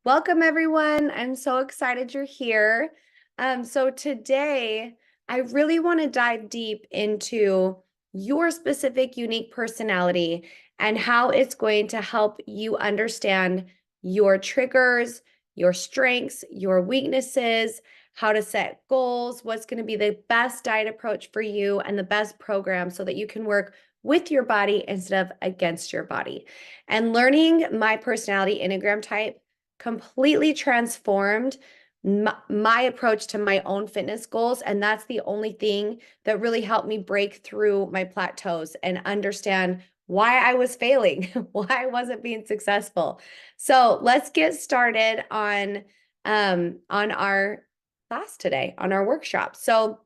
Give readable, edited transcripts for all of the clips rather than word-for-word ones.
Welcome, everyone. I'm so excited you're here. So today, I really want to dive deep into your specific unique personality and how it's going to help you understand your triggers, your strengths, your weaknesses, how to set goals, what's going to be the best diet approach for you and the best program so that you can work with your body instead of against your body. And learning my personality Enneagram type completely transformed my approach to my own fitness goals. And that's the only thing that really helped me break through my plateaus and understand why I was failing, why I wasn't being successful. So let's get started on our class today, on our workshop. So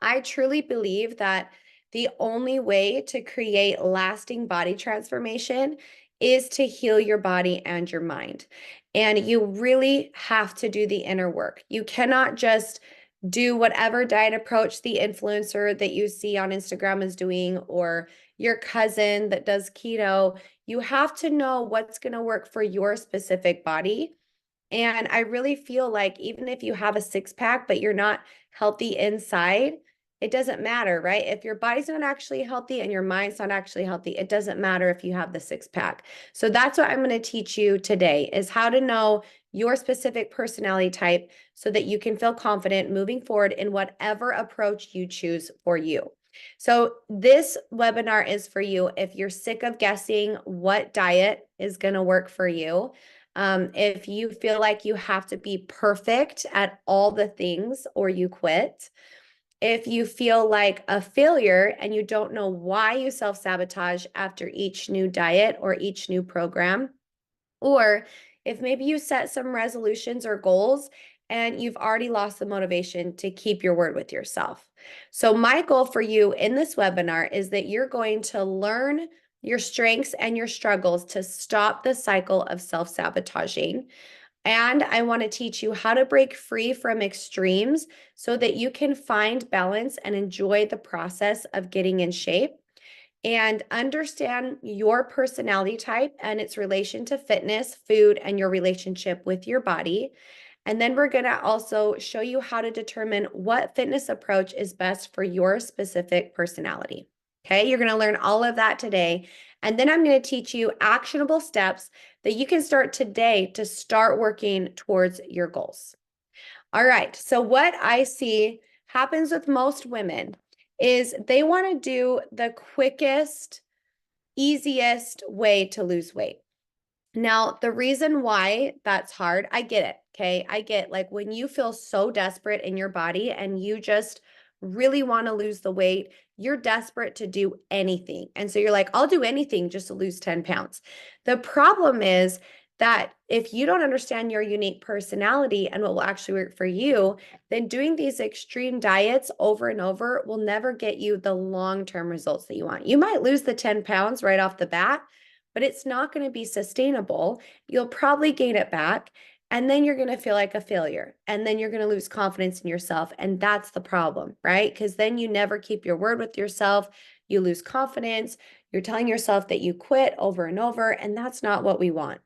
I truly believe that the only way to create lasting body transformation is to heal your body and your mind. And you really have to do the inner work. You cannot just do whatever diet approach the influencer that you see on Instagram is doing, or your cousin that does keto. You have to know what's going to work for your specific body. And I really feel like even if you have a six pack, but you're not healthy inside, it doesn't matter, right? If your body's not actually healthy and your mind's not actually healthy, it doesn't matter if you have the six pack. So that's what I'm going to teach you today is how to know your specific personality type so that you can feel confident moving forward in whatever approach you choose for you. So this webinar is for you if you're sick of guessing what diet is going to work for you. If you feel like you have to be perfect at all the things or you quit, if you feel like a failure and you don't know why you self-sabotage after each new diet or each new program, or if maybe you set some resolutions or goals and you've already lost the motivation to keep your word with yourself. So my goal for you in this webinar is that you're going to learn your strengths and your struggles to stop the cycle of self-sabotaging. And I want to teach you how to break free from extremes so that you can find balance and enjoy the process of getting in shape and understand your personality type and its relation to fitness, food, and your relationship with your body. And then we're going to also show you how to determine what fitness approach is best for your specific personality. Okay, you're going to learn all of that today. And then I'm going to teach you actionable steps that you can start today to start working towards your goals. All right, so what I see happens with most women is they want to do the quickest, easiest way to lose weight. Now, the reason why that's hard, I get it, okay? I get like when you feel so desperate in your body and you just really want to lose the weight, you're desperate to do anything. And so you're like, I'll do anything just to lose 10 pounds. The problem is that if you don't understand your unique personality and what will actually work for you, then doing these extreme diets over and over will never get you the long-term results that you want. You might lose the 10 pounds right off the bat, but it's not going to be sustainable. You'll probably gain it back, and then you're going to feel like a failure, and then you're going to lose confidence in yourself. And that's the problem, right? Because then you never keep your word with yourself. You lose confidence. You're telling yourself that you quit over and over, and that's not what we want.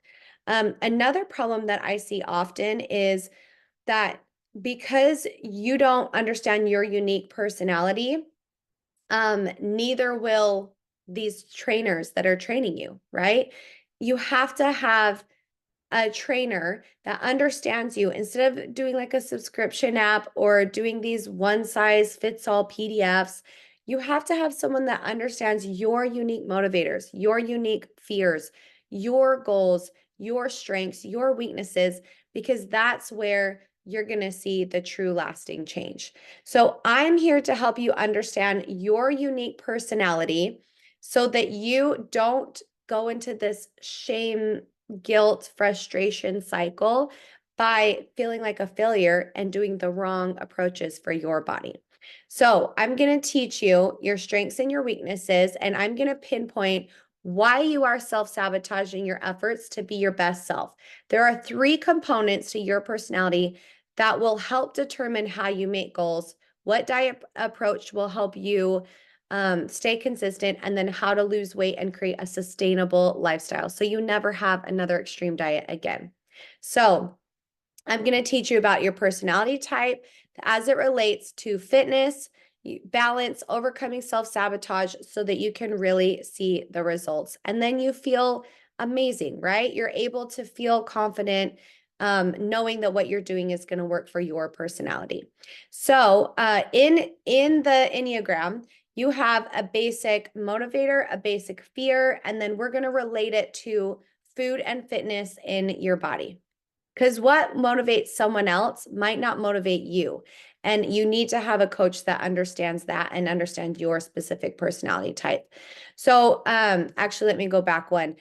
Another problem that I see often is that because you don't understand your unique personality, neither will these trainers that are training you, right? You have to have a trainer that understands you instead of doing like a subscription app or doing these one size fits all PDFs. You have to have someone that understands your unique motivators, your unique fears, your goals, your strengths, your weaknesses, because that's where you're going to see the true lasting change. So I'm here to help you understand your unique personality so that you don't go into this shame, guilt, frustration cycle by feeling like a failure and doing the wrong approaches for your body. So I'm going to teach you your strengths and your weaknesses, and I'm going to pinpoint why you are self-sabotaging your efforts to be your best self. There are 3 components to your personality that will help determine how you make goals, what diet approach will help you stay consistent, and then how to lose weight and create a sustainable lifestyle so you never have another extreme diet again. So I'm going to teach you about your personality type as it relates to fitness, balance, overcoming self-sabotage so that you can really see the results. And then you feel amazing, right? You're able to feel confident, knowing that what you're doing is going to work for your personality. So in the Enneagram, you have a basic motivator, a basic fear, and then we're going to relate it to food and fitness in your body. Because what motivates someone else might not motivate you. And you need to have a coach that understands that and understand your specific personality type. So actually, let me go back one.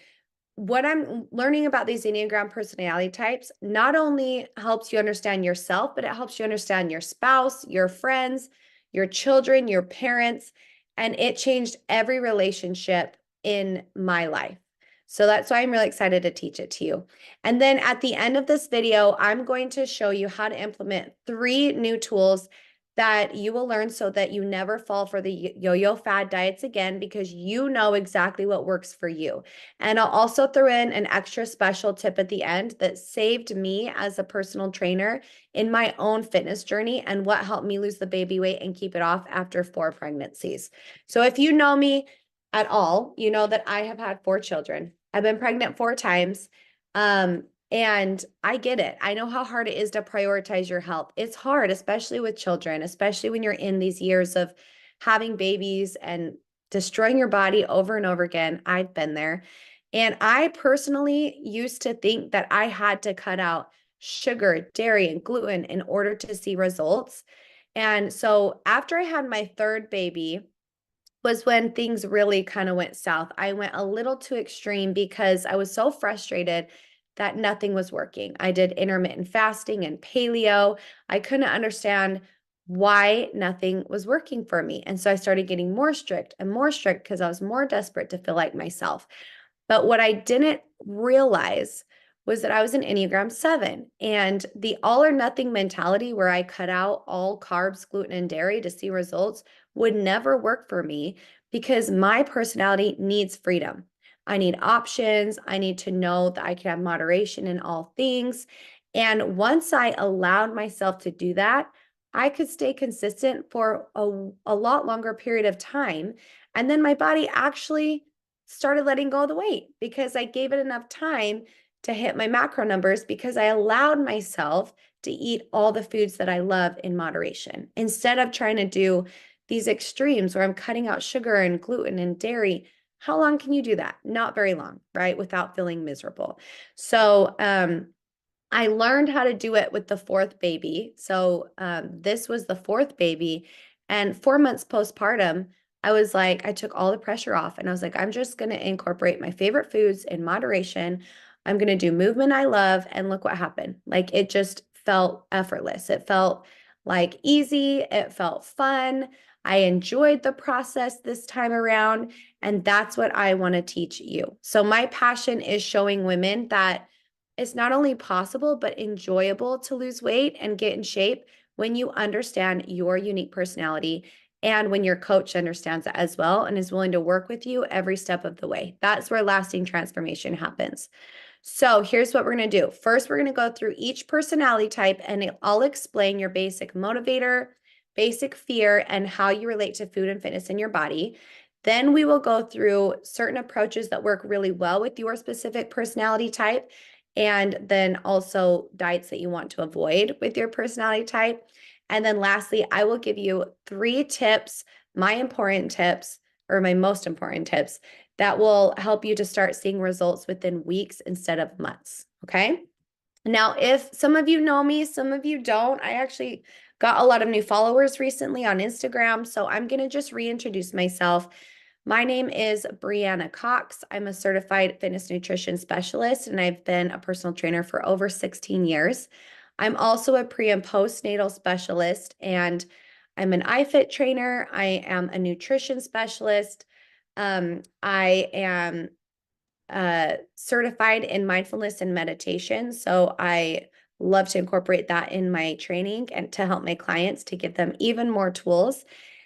What I'm learning about these Enneagram personality types not only helps you understand yourself, but it helps you understand your spouse, your friends, your children, your parents. And it changed every relationship in my life. So that's why I'm really excited to teach it to you. And then at the end of this video, I'm going to show you how to implement 3 new tools that you will learn so that you never fall for the yo-yo fad diets again, because you know exactly what works for you. And I'll also throw in an extra special tip at the end that saved me as a personal trainer in my own fitness journey and what helped me lose the baby weight and keep it off after 4 pregnancies. So if you know me at all, you know that I have had 4 children. I've been pregnant 4 times. And I get it. I know how hard it is to prioritize your health. It's hard, especially with children, especially when you're in these years of having babies and destroying your body over and over again. I've been there. And I personally used to think that I had to cut out sugar, dairy, and gluten in order to see results. And so after I had my 3rd baby, was when things really kind of went south. I went a little too extreme because I was so frustrated that nothing was working. I did intermittent fasting and paleo. I couldn't understand why nothing was working for me. And so I started getting more strict and more strict because I was more desperate to feel like myself. But what I didn't realize was that I was an Enneagram 7, and the all or nothing mentality where I cut out all carbs, gluten, and dairy to see results would never work for me because my personality needs freedom. I need options. I need to know that I can have moderation in all things. And once I allowed myself to do that, I could stay consistent for a lot longer period of time. And then my body actually started letting go of the weight because I gave it enough time to hit my macro numbers because I allowed myself to eat all the foods that I love in moderation instead of trying to do these extremes where I'm cutting out sugar and gluten and dairy. How long can you do that? Not very long, right? Without feeling miserable. So, I learned how to do it with the 4th baby. So this was the 4th baby. And 4 months postpartum, I was like, I took all the pressure off and I was like, I'm just going to incorporate my favorite foods in moderation. I'm going to do movement I love. And look what happened. Like it just felt effortless. It felt like easy. It felt fun. I enjoyed the process this time around. And that's what I want to teach you. So my passion is showing women that it's not only possible, but enjoyable to lose weight and get in shape when you understand your unique personality and when your coach understands it as well and is willing to work with you every step of the way. That's where lasting transformation happens. So here's what we're going to do. First, we're going to go through each personality type and I'll explain your basic motivator, basic fear, and how you relate to food and fitness in your body. Then we will go through certain approaches that work really well with your specific personality type, and then also diets that you want to avoid with your personality type. And then lastly, I will give you 3 tips, my important tips, or my most important tips that will help you to start seeing results within weeks instead of months. Okay. Now, if some of you know me, some of you don't, I actually got a lot of new followers recently on Instagram. So I'm going to just reintroduce myself. My name is Brianna Cox. I'm a certified fitness nutrition specialist, and I've been a personal trainer for over 16 years. I'm also a pre and postnatal specialist, and I'm an iFit trainer. I am a nutrition specialist. I am certified in mindfulness and meditation. So I love to incorporate that in my training and to help my clients to give them even more tools.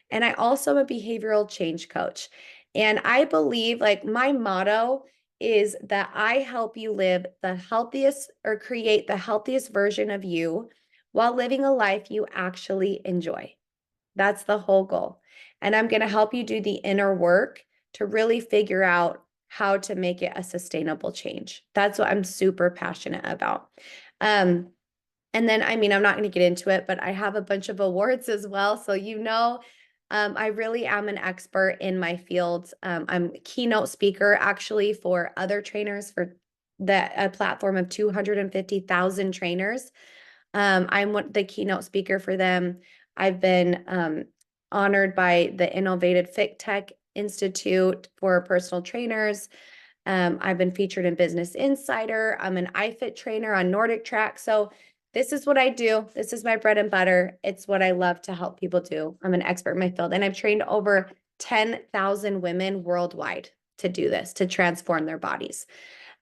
And I also am a behavioral change coach. And I believe like my motto is that I help you live the healthiest or create the healthiest version of you while living a life you actually enjoy. That's the whole goal. And I'm going to help you do the inner work to really figure out how to make it a sustainable change. That's what I'm super passionate about. And then, I mean, I'm not going to get into it, but I have a bunch of awards as well. So, I really am an expert in my field. I'm a keynote speaker actually for other trainers for a platform of 250,000 trainers. I'm the keynote speaker for them. I've been honored by the Innovative Fit Tech Institute for personal trainers. I've been featured in Business Insider. I'm an iFit trainer on Nordic Track. So this is what I do. This is my bread and butter. It's what I love to help people do. I'm an expert in my field, and I've trained over 10,000 women worldwide to do this, to transform their bodies.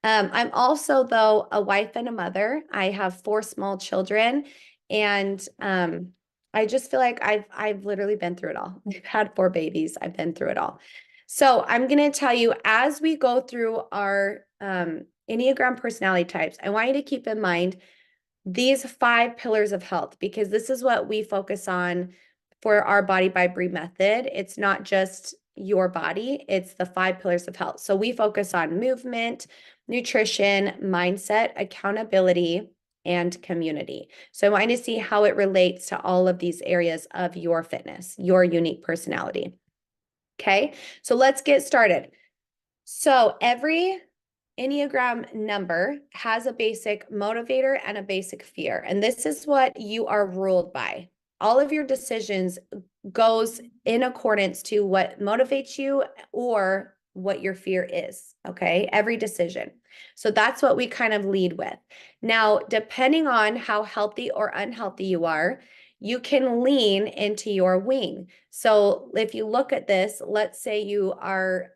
I'm also, though, a wife and a mother. I have 4 small children, and I just feel like I've literally been through it all. I've had 4 babies. I've been through it all. So I'm going to tell you, as we go through our Enneagram personality types, I want you to keep in mind these 5 pillars of health, because this is what we focus on for our Body by Bree method. It's not just your body, it's the 5 pillars of health. So we focus on movement, nutrition, mindset, accountability, and community. So I want you to see how it relates to all of these areas of your fitness, your unique personality. Okay, so let's get started. So every Enneagram number has a basic motivator and a basic fear, and this is what you are ruled by. All of your decisions goes in accordance to what motivates you or what your fear is, okay? Every decision. So that's what we kind of lead with. Now, depending on how healthy or unhealthy you are, you can lean into your wing. So if you look at this, let's say you are,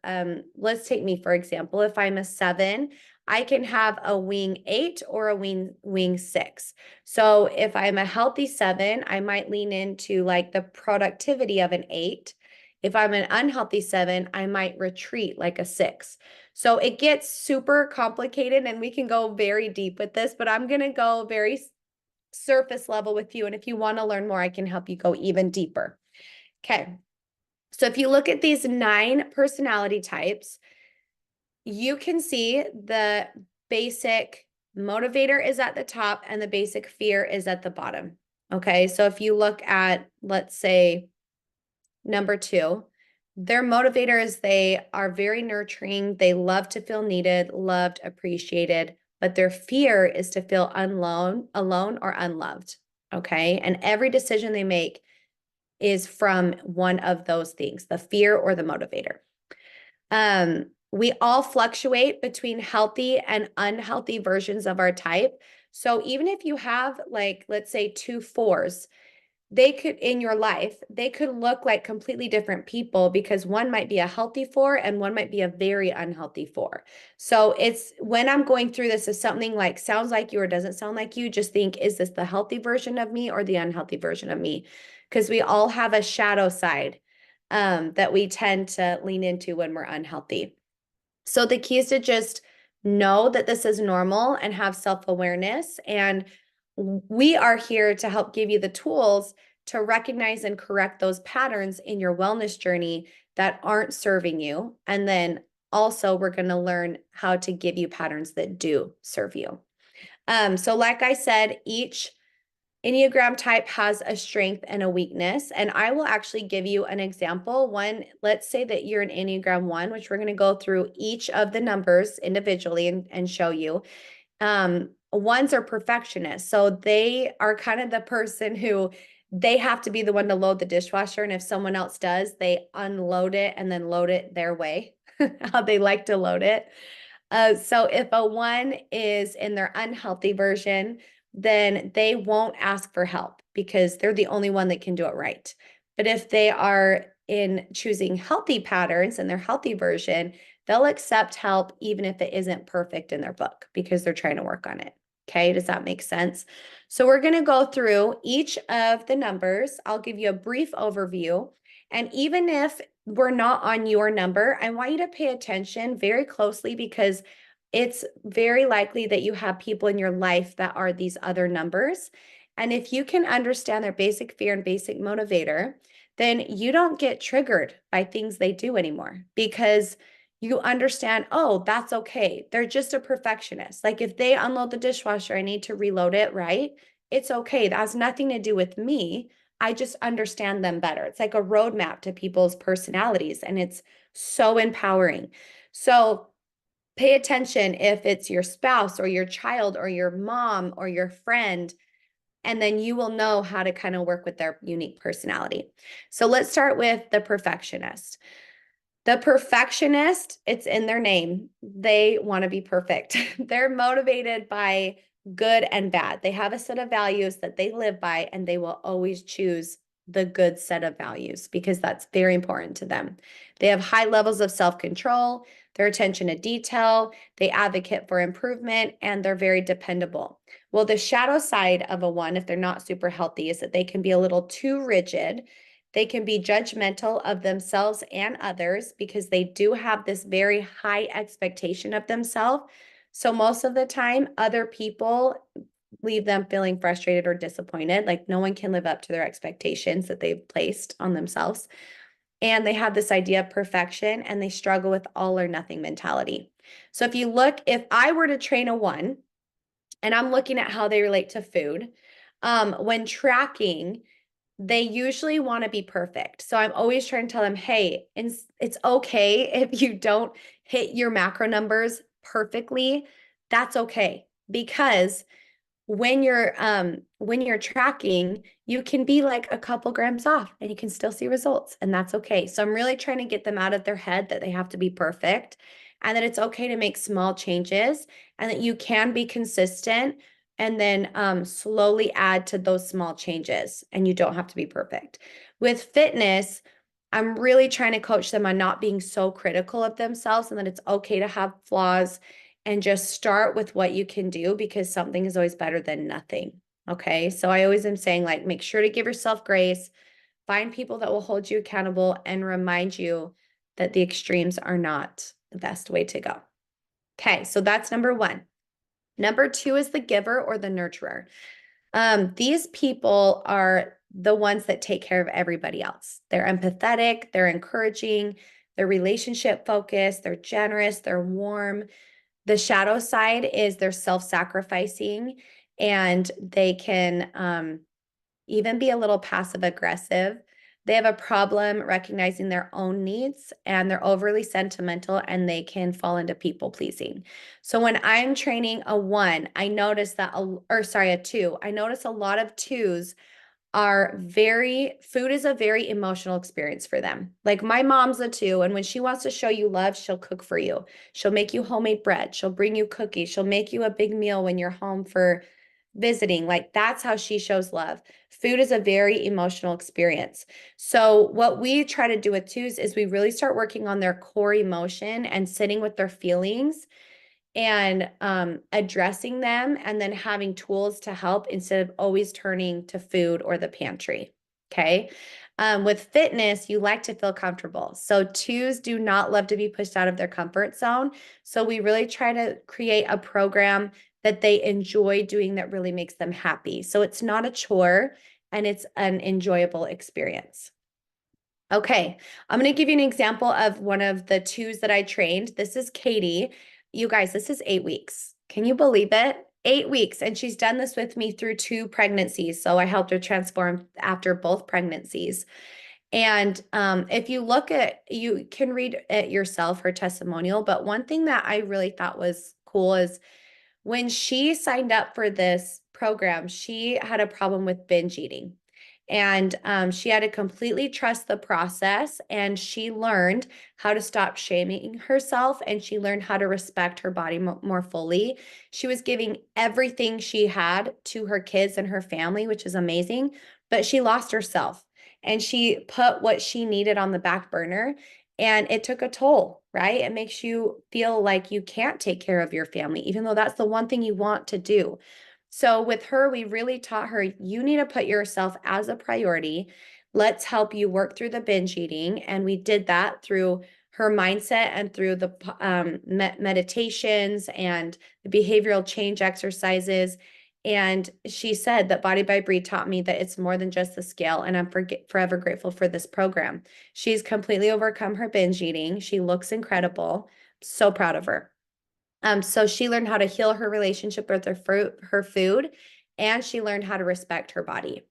let's take me for example. If I'm a 7, I can have a wing 8 or a wing 6. So if I'm a healthy 7, I might lean into like the productivity of an 8. If I'm an unhealthy 7, I might retreat like a 6. So it gets super complicated, and we can go very deep with this, but I'm going to go very surface level with you. And if you want to learn more, I can help you go even deeper. Okay. So if you look at these 9 personality types, you can see the basic motivator is at the top and the basic fear is at the bottom. Okay. So if you look at, let's say, number 2, their motivator is they are very nurturing. They love to feel needed, loved, appreciated, but their fear is to feel alone or unloved. Okay. And every decision they make is from one of those things, the fear or the motivator. We all fluctuate between healthy and unhealthy versions of our type. So even if you have, like, let's say 2 4s, they could, in your life, they could look like completely different people, because one might be a healthy 4 and one might be a very unhealthy 4. So it's, when I'm going through this, if something like sounds like you or doesn't sound like you, just think, is this the healthy version of me or the unhealthy version of me? Because we all have a shadow side that we tend to lean into when we're unhealthy. So the key is to just know that this is normal and have self-awareness. And we are here to help give you the tools to recognize and correct those patterns in your wellness journey that aren't serving you. And then also, we're going to learn how to give you patterns that do serve you. So like I said, each Enneagram type has a strength and a weakness, and I will actually give you an example. Let's say that you're an Enneagram 1, which we're going to go through each of the numbers individually and show you. Ones are perfectionists. So they are kind of the person who, they have to be the one to load the dishwasher. And if someone else does, they unload it and then load it their way, how they like to load it. So if a 1 is in their unhealthy version, then they won't ask for help because they're the only one that can do it right. But if they are in choosing healthy patterns in their healthy version, they'll accept help even if it isn't perfect in their book, because they're trying to work on it. Okay, does that make sense? So we're going to go through each of the numbers. I'll give you a brief overview. And even if we're not on your number, I want you to pay attention very closely because it's very likely that you have people in your life that are these other numbers. And if you can understand their basic fear and basic motivator, then you don't get triggered by things they do anymore because you understand, oh, that's okay. They're just a perfectionist. Like if they unload the dishwasher, I need to reload it, right? It's okay. That has nothing to do with me. I just understand them better. It's like a roadmap to people's personalities, and it's so empowering. So pay attention if it's your spouse or your child or your mom or your friend, and then you will know how to kind of work with their unique personality. So let's start with the perfectionist. The perfectionist, it's in their name. They want to be perfect. They're motivated by good and bad. They have a set of values that they live by, and they will always choose the good set of values because that's very important to them. They have high levels of self-control, their attention to detail, they advocate for improvement, and they're very dependable. Well, the shadow side of a one, if they're not super healthy, is that they can be a little too rigid. They can be judgmental of themselves and others because they do have this very high expectation of themselves. So most of the time, other people leave them feeling frustrated or disappointed. Like no one can live up to their expectations that they've placed on themselves. And they have this idea of perfection and they struggle with all or nothing mentality. So if I were to train a one and I'm looking at how they relate to food, when tracking, they usually want to be perfect. So I'm always trying to tell them, hey, it's okay if you don't hit your macro numbers perfectly. That's okay because when you're tracking, you can be like a couple grams off and you can still see results, and that's okay. So I'm really trying to get them out of their head that they have to be perfect and that it's okay to make small changes and that you can be consistent and then slowly add to those small changes, and you don't have to be perfect. With fitness, I'm really trying to coach them on not being so critical of themselves and that it's okay to have flaws and just start with what you can do because something is always better than nothing. Okay. So I always am saying, like, make sure to give yourself grace, find people that will hold you accountable, and remind you that the extremes are not the best way to go. Okay. So that's number one. Number two is the giver or the nurturer. These people are the ones that take care of everybody else. They're empathetic, they're encouraging, they're relationship focused, they're generous, they're warm. The shadow side is they're self-sacrificing, and they can even be a little passive aggressive. They have a problem recognizing their own needs, and they're overly sentimental, and they can fall into people pleasing. So when I'm training a one, I notice that, a two, I notice a lot of twos food is a very emotional experience for them. Like my mom's a two, and when she wants to show you love, she'll cook for you. She'll make you homemade bread. She'll bring you cookies. She'll make you a big meal when you're home for visiting. Like that's how she shows love. Food is a very emotional experience. So what we try to do with twos is we really start working on their core emotion and sitting with their feelings and addressing them, and then having tools to help instead of always turning to food or the pantry. Okay. With fitness, you like to feel comfortable. So twos do not love to be pushed out of their comfort zone. So we really try to create a program that they enjoy doing that really makes them happy. So it's not a chore and it's an enjoyable experience. Okay, I'm going to give you an example of one of the twos that I trained. This is Katie. You guys, this is 8 weeks. Can you believe it? 8 weeks. And she's done this with me through 2 pregnancies. So I helped her transform after both pregnancies. And if you can read it yourself, her testimonial. But one thing that I really thought was cool is when she signed up for this program, she had a problem with binge eating. And she had to completely trust the process, and she learned how to stop shaming herself, and she learned how to respect her body more fully. She was giving everything she had to her kids and her family, which is amazing, but she lost herself and she put what she needed on the back burner, and it took a toll, right? It makes you feel like you can't take care of your family, even though that's the one thing you want to do. So with her, we really taught her, you need to put yourself as a priority. Let's help you work through the binge eating. And we did that through her mindset and through the meditations and the behavioral change exercises. And she said that Body by Bree taught me that it's more than just the scale. And I'm forever grateful for this program. She's completely overcome her binge eating. She looks incredible. So proud of her. So she learned how to heal her relationship with her food, and she learned how to respect her body.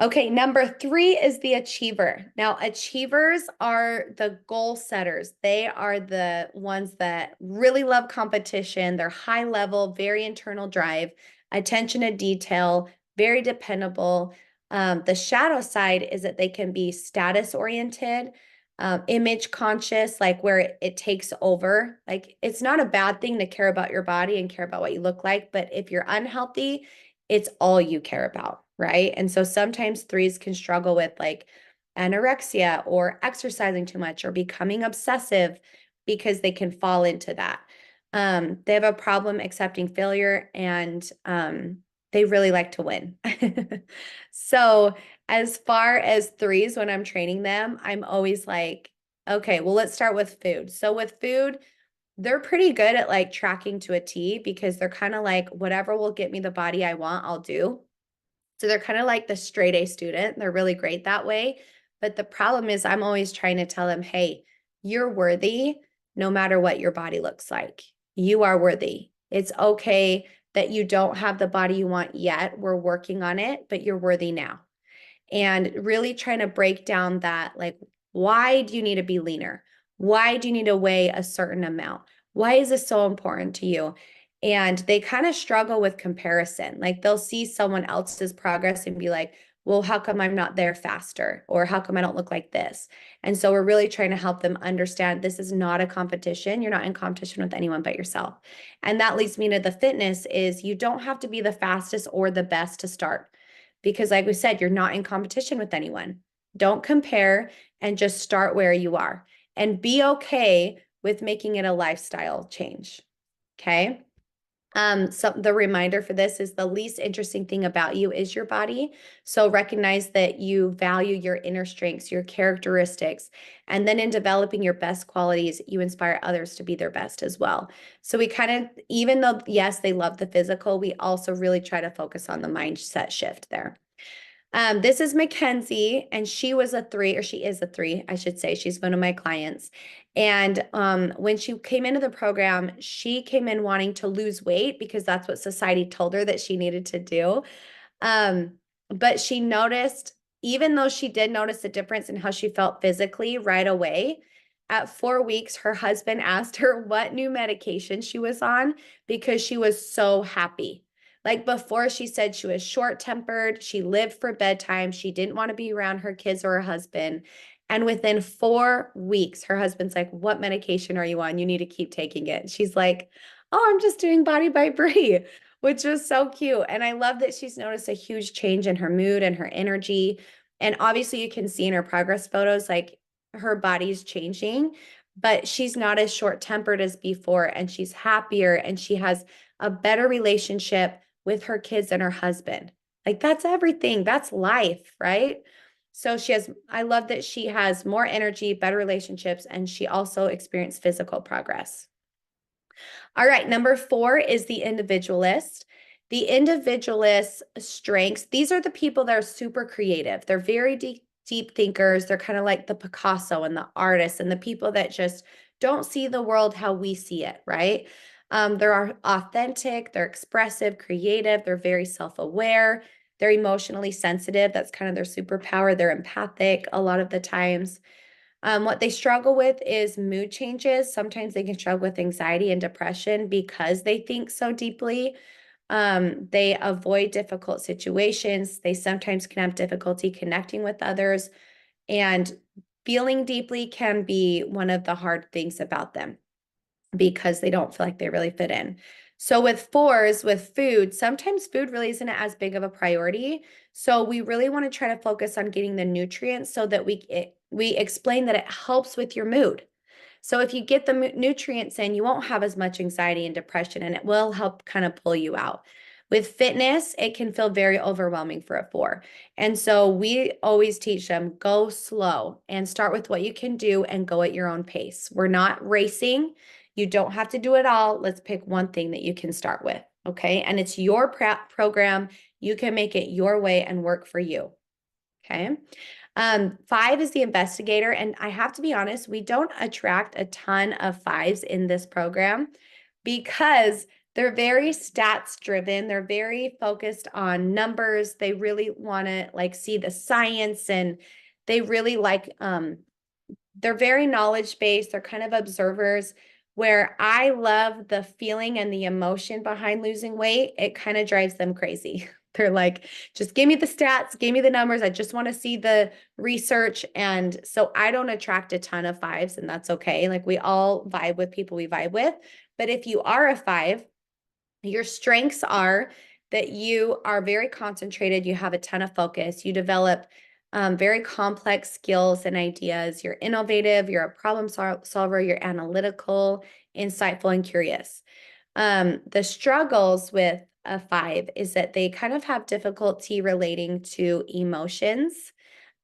Okay, number 3 is the achiever. Now, achievers are the goal setters. They are the ones that really love competition. They're high level, very internal drive, attention to detail, very dependable. The shadow side is that they can be status oriented, image conscious, like where it takes over. Like it's not a bad thing to care about your body and care about what you look like, but if you're unhealthy, it's all you care about, right? And so sometimes 3s can struggle with like anorexia or exercising too much or becoming obsessive because they can fall into that. They have a problem accepting failure, and they really like to win. So as far as 3s, when I'm training them, I'm always like, okay, well, let's start with food. So with food, they're pretty good at like tracking to a T because they're kind of like, whatever will get me the body I want, I'll do. So they're kind of like the straight A student. They're really great that way. But the problem is, I'm always trying to tell them, hey, you're worthy no matter what your body looks like. You are worthy. It's okay that you don't have the body you want yet. We're working on it, but you're worthy now. And really trying to break down that, like, why do you need to be leaner? Why do you need to weigh a certain amount? Why is this so important to you? And they kind of struggle with comparison. Like they'll see someone else's progress and be like, well, how come I'm not there faster? Or how come I don't look like this? And so we're really trying to help them understand this is not a competition. You're not in competition with anyone but yourself. And that leads me to the fitness is you don't have to be the fastest or the best to start. Because like we said, you're not in competition with anyone. Don't compare and just start where you are and be okay with making it a lifestyle change. Okay. So the reminder for this is the least interesting thing about you is your body. So recognize that you value your inner strengths, your characteristics, and then in developing your best qualities, you inspire others to be their best as well. So we kind of, even though, yes, they love the physical, we also really try to focus on the mindset shift there. This is Mackenzie, and she was a 3, or she is a 3, I should say. She's one of my clients. And when she came into the program, she came in wanting to lose weight because that's what society told her that she needed to do. Um, but she noticed, even though she did notice a difference in how she felt physically right away, at 4 weeks, her husband asked her what new medication she was on because she was so happy. Like before, she said she was short-tempered, she lived for bedtime, she didn't want to be around her kids or her husband. And within 4 weeks, her husband's like, what medication are you on? You need to keep taking it. She's like, oh, I'm just doing Body by Bree, which was so cute. And I love that she's noticed a huge change in her mood and her energy. And obviously, you can see in her progress photos, like her body's changing, but she's not as short-tempered as before. And she's happier and she has a better relationship with her kids and her husband. Like that's everything. That's life, right? So I love that she has more energy, better relationships, and she also experienced physical progress. All right, number 4 is the individualist. The individualist strengths, these are the people that are super creative. They're very deep thinkers. They're kind of like the Picasso and the artists and the people that just don't see the world how we see it, right? They're authentic, they're expressive, creative, they're very self-aware, they're emotionally sensitive. That's kind of their superpower. They're empathic a lot of the times. What they struggle with is mood changes. Sometimes they can struggle with anxiety and depression because they think so deeply. They avoid difficult situations. They sometimes can have difficulty connecting with others. And feeling deeply can be one of the hard things about them because they don't feel like they really fit in. So with 4s, with food, sometimes food really isn't as big of a priority. So we really want to try to focus on getting the nutrients so that we explain that it helps with your mood. So if you get the nutrients in, you won't have as much anxiety and depression, and it will help kind of pull you out. With fitness, it can feel very overwhelming for a 4. And so we always teach them, go slow and start with what you can do and go at your own pace. We're not racing. You don't have to do it all. Let's pick one thing that you can start with. Okay. And it's your program. You can make it your way and work for you. Okay. 5 is the investigator. And I have to be honest, we don't attract a ton of 5s in this program because they're very stats driven. They're very focused on numbers. They really want to like see the science, and they really like, they're very knowledge based. They're kind of observers, where I love the feeling and the emotion behind losing weight. It kind of drives them crazy. They're like, just give me the stats, give me the numbers. I just want to see the research. And so I don't attract a ton of 5s, and that's okay. Like, we all vibe with people we vibe with. But if you are a 5, your strengths are that you are very concentrated, you have a ton of focus, you develop very complex skills and ideas, you're innovative, you're a problem solver, you're analytical, insightful, and curious. The struggles with a 5 is that they kind of have difficulty relating to emotions.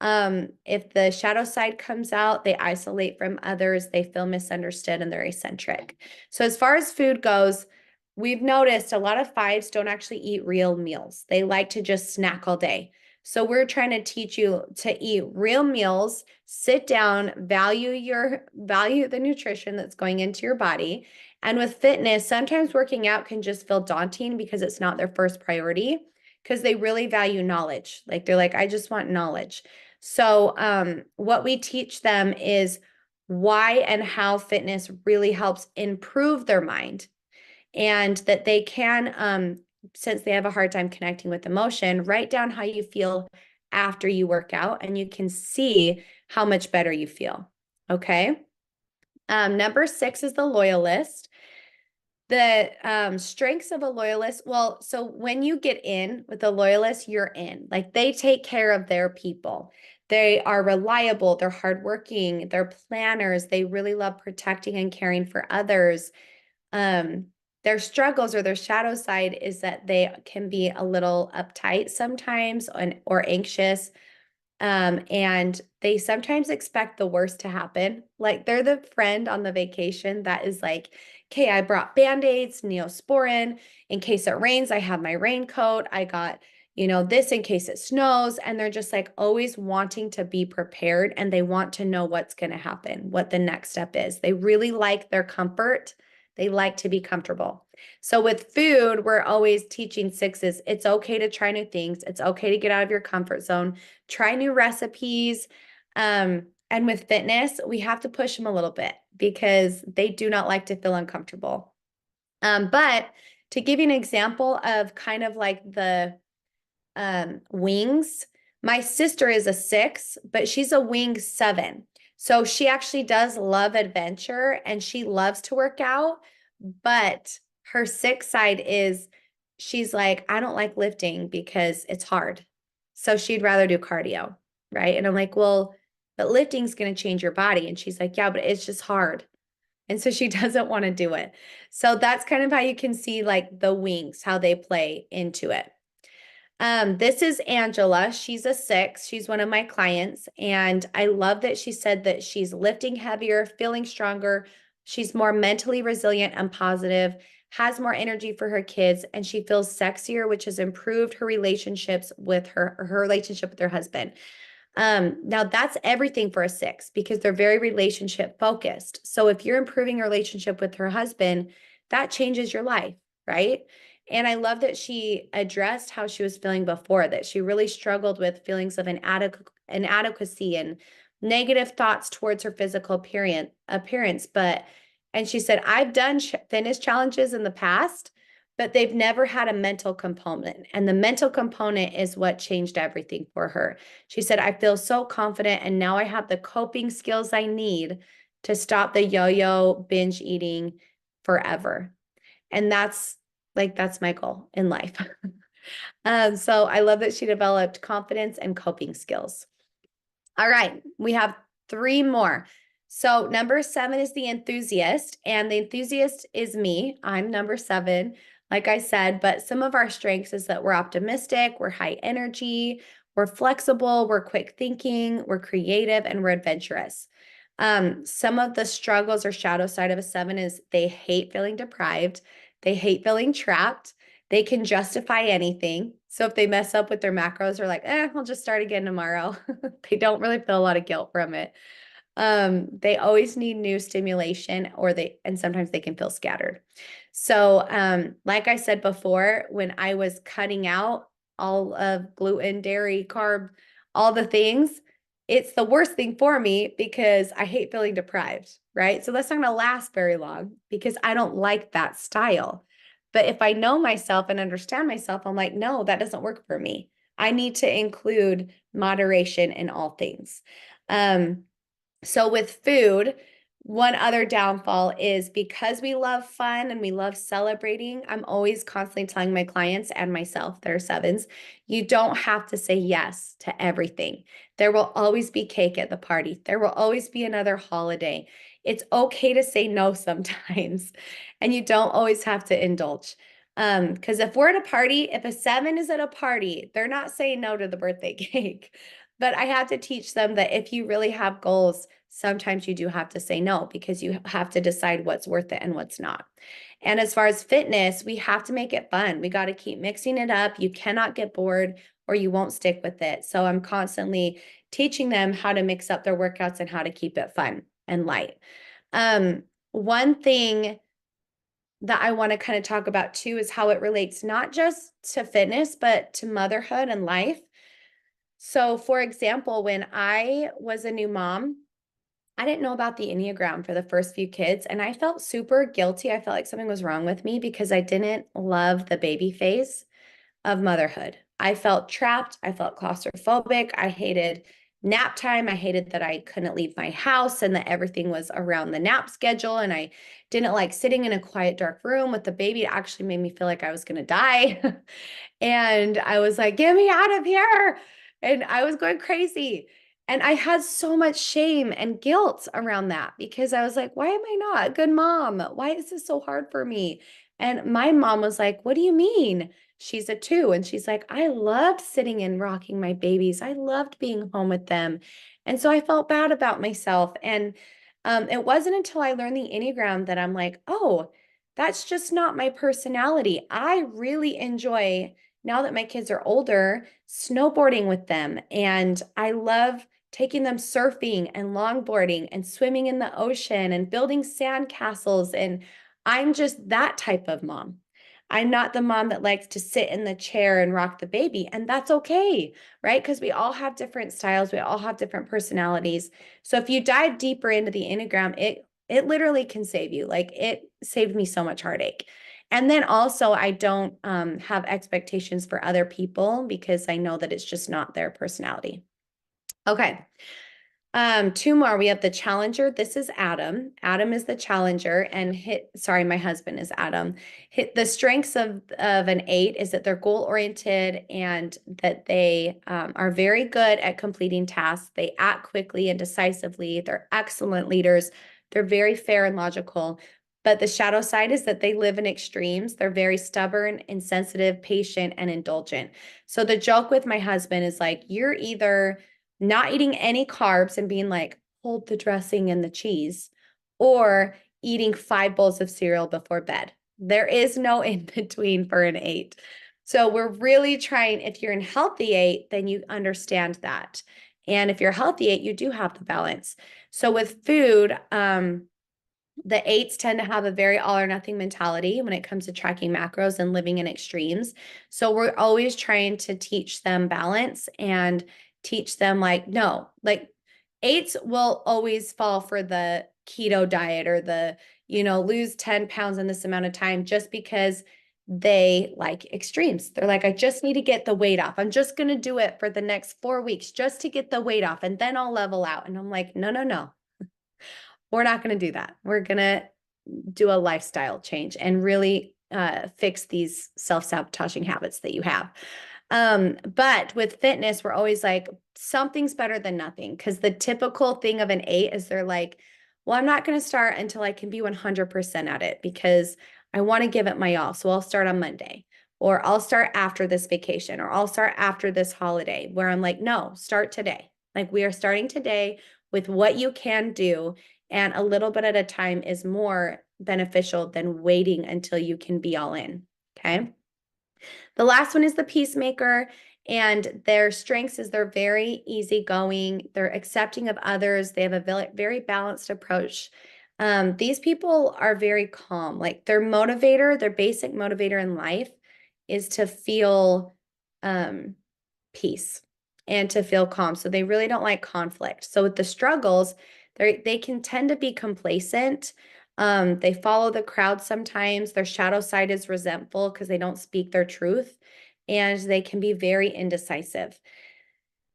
If the shadow side comes out, they isolate from others, they feel misunderstood, and they're eccentric. So as far as food goes, we've noticed a lot of 5s don't actually eat real meals. They like to just snack all day. So we're trying to teach you to eat real meals, sit down, value the nutrition that's going into your body. And with fitness, sometimes working out can just feel daunting because it's not their first priority, because they really value knowledge. Like, they're like, I just want knowledge. So what we teach them is why and how fitness really helps improve their mind, and that they can, since they have a hard time connecting with emotion, write down how you feel after you work out, and you can see how much better you feel. Okay. Number 6 is the loyalist. The strengths of a loyalist. Well, so when you get in with a loyalist, you're in. Like, they take care of their people. They are reliable. They're hardworking. They're planners. They really love protecting and caring for others. Their struggles or their shadow side is that they can be a little uptight sometimes, or anxious. And they sometimes expect the worst to happen. Like, they're the friend on the vacation that is like, okay, I brought Band-Aids, Neosporin. In case it rains, I have my raincoat. I got, this in case it snows. And they're just like always wanting to be prepared, and they want to know what's going to happen, what the next step is. They really like their comfort. They like to be comfortable. So with food, we're always teaching 6s, it's okay to try new things. It's okay to get out of your comfort zone, try new recipes. And with fitness, we have to push them a little bit because they do not like to feel uncomfortable. But to give you an example of kind of like the wings, my sister is a 6, but she's a wing 7. So she actually does love adventure and she loves to work out, but her 6 side is, she's like, I don't like lifting because it's hard. So she'd rather do cardio, right? And I'm like, well, but lifting's going to change your body. And she's like, yeah, but it's just hard. And so she doesn't want to do it. So that's kind of how you can see like the wings, how they play into it. This is Angela. She's a 6. She's one of my clients. And I love that she said that she's lifting heavier, feeling stronger. She's more mentally resilient and positive, has more energy for her kids, and she feels sexier, which has improved her relationships with her relationship with her husband. Now that's everything for a 6 because they're very relationship focused. So if you're improving your relationship with her husband, that changes your life, right? And I love that she addressed how she was feeling before, that she really struggled with feelings of inadequacy and negative thoughts towards her physical appearance. And she said, I've done fitness challenges in the past, but they've never had a mental component. And the mental component is what changed everything for her. She said, I feel so confident, and now I have the coping skills I need to stop the yo-yo binge eating forever. And that's my goal in life. So I love that she developed confidence and coping skills. All right, we have 3 more. So number 7 is the enthusiast, and the enthusiast is me. I'm number 7. like I said, but some of our strengths is that we're optimistic, we're high energy, we're flexible, we're quick thinking, we're creative, and we're adventurous. Some of the struggles or shadow side of a 7 is they hate feeling deprived, they hate feeling trapped, they can justify anything. So if they mess up with their macros, they're like, I'll just start again tomorrow. They don't really feel a lot of guilt from it. They always need new stimulation and sometimes they can feel scattered. So, like I said before, when I was cutting out all of gluten, dairy, carb, all the things, it's the worst thing for me because I hate feeling deprived, right? So that's not going to last very long because I don't like that style. But if I know myself and understand myself, I'm like, no, that doesn't work for me. I need to include moderation in all things. So with food, one other downfall is because we love fun and we love celebrating, I'm always constantly telling my clients and myself that are 7s, you don't have to say yes to everything. There will always be cake at the party. There will always be another holiday. It's okay to say no sometimes, and you don't always have to indulge. Because if we're at a party, if a 7 is at a party, they're not saying no to the birthday cake. But I have to teach them that if you really have goals, sometimes you do have to say no because you have to decide what's worth it and what's not. And as far as fitness, we have to make it fun. We got to keep mixing it up. You cannot get bored or you won't stick with it. So I'm constantly teaching them how to mix up their workouts and how to keep it fun and light. One thing that I want to kind of talk about too is how it relates not just to fitness, but to motherhood and life. So, for example, when I was a new mom, I didn't know about the Enneagram for the first few kids, and I felt super guilty. I felt like something was wrong with me because I didn't love the baby phase of motherhood. I felt trapped. I felt claustrophobic. I hated nap time. I hated that I couldn't leave my house and that everything was around the nap schedule. And I didn't like sitting in a quiet, dark room with the baby. It actually made me feel like I was going to die. And I was like, get me out of here. And I was going crazy. And I had so much shame and guilt around that because I was like, why am I not a good mom? Why is this so hard for me? And my mom was like, what do you mean? She's a 2. And she's like, I loved sitting and rocking my babies. I loved being home with them. And so I felt bad about myself. And it wasn't until I learned the Enneagram that I'm like, oh, that's just not my personality. I really enjoy, now that my kids are older, snowboarding with them. And I love taking them surfing and longboarding and swimming in the ocean and building sand castles. And I'm just that type of mom. I'm not the mom that likes to sit in the chair and rock the baby. And that's okay, right? Because we all have different styles, we all have different personalities. So if you dive deeper into the Enneagram, it literally can save you. Like it saved me so much heartache. And then also, I don't have expectations for other people because I know that it's just not their personality. Okay. 2 more. We have the challenger. This is Adam. Adam is the challenger, and my husband is Adam. The strengths of an 8 is that they're goal oriented and that they are very good at completing tasks. They act quickly and decisively. They're excellent leaders. They're very fair and logical. But the shadow side is that they live in extremes. They're very stubborn, insensitive, patient, and indulgent. So the joke with my husband is like, you're either not eating any carbs and being like, hold the dressing and the cheese, or eating 5 bowls of cereal before bed. There is no in between for an 8. So we're really trying, if you're in healthy 8, then you understand that. And if you're healthy 8, you do have the balance. So with food, the 8s tend to have a very all or nothing mentality when it comes to tracking macros and living in extremes. So we're always trying to teach them balance and teach them like, no, like 8s will always fall for the keto diet or the, lose 10 pounds in this amount of time just because they like extremes. They're like, I just need to get the weight off. I'm just going to do it for the next 4 weeks just to get the weight off and then I'll level out. And I'm like, no, no, no. We're not going to do that. We're going to do a lifestyle change and really fix these self-sabotaging habits that you have. But with fitness, we're always like, something's better than nothing. Because the typical thing of an 8 is they're like, well, I'm not going to start until I can be 100% at it because I want to give it my all. So I'll start on Monday, or I'll start after this vacation, or I'll start after this holiday, where I'm like, no, start today. Like, we are starting today with what you can do. And a little bit at a time is more beneficial than waiting until you can be all in. Okay. The last one is the peacemaker, and their strengths is they're very easygoing, they're accepting of others, they have a very balanced approach. These people are very calm. Like, their motivator, their basic motivator in life is to feel peace and to feel calm. So they really don't like conflict. So with the struggles, they can tend to be complacent. They follow the crowd sometimes. Their shadow side is resentful because they don't speak their truth, and they can be very indecisive.